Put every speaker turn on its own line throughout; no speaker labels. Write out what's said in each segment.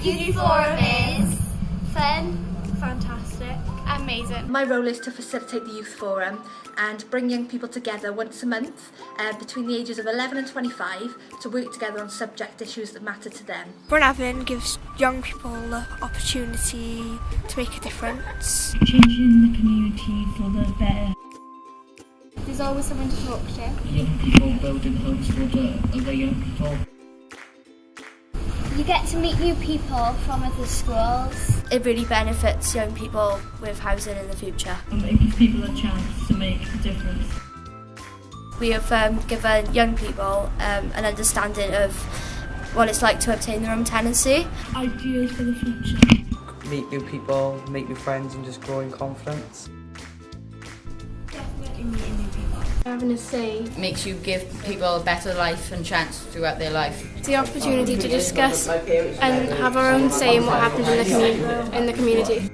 Youth Fforwm is
fun, fantastic, amazing.
My role is to facilitate the Youth Fforwm and bring young people together once a month between the ages of 11 and 25 to work together on subject issues that matter to them.
Bron Afon gives young people the opportunity to make a difference.
Changing the community for the better.
There's always someone to talk to.
Young people building homes for the other young people.
You get to meet new people from other schools.
It really benefits young people with housing in the future.
It gives people a chance to make a difference.
We have given young people an understanding of what it's like to obtain their own tenancy.
Ideas for the future.
Meet new people, make new friends and just grow in confidence.
Definitely meeting new people.
Having a say
makes you give people a better life and chance throughout their life.
the opportunity to discuss and have our own say in what happens in the community.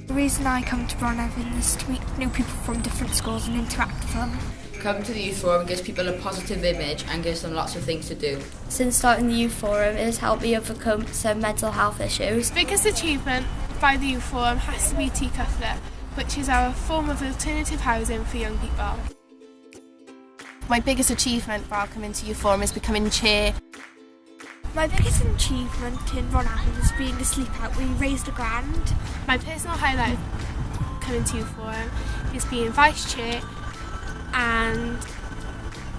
The reason I come to Bron Afon is to meet new people from different schools and interact with them.
Come to the Youth Fforwm gives people a positive image and gives them lots of things to do.
Since starting the Youth Fforwm, it has helped me overcome some mental health issues.
The biggest achievement by the Youth Fforwm has to be Tŷ Cyffler, which is our form of alternative housing for young people.
My biggest achievement while coming to Youth Fforwm is becoming chair.
My biggest achievement in Bron Afon is being a sleep out. We raised £1,000.
My personal highlight coming to Youth Fforwm is being vice chair and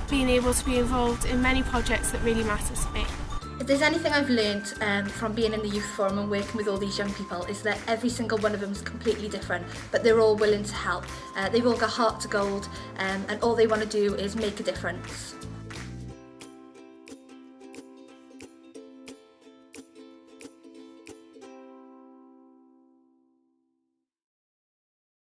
being able to be involved in many projects that really matter to me.
If there's anything I've learned from being in the Youth Fforwm and working with all these young people is that every single one of them is completely different, but they're all willing to help. They've all got heart to gold and all they want to do is make a difference.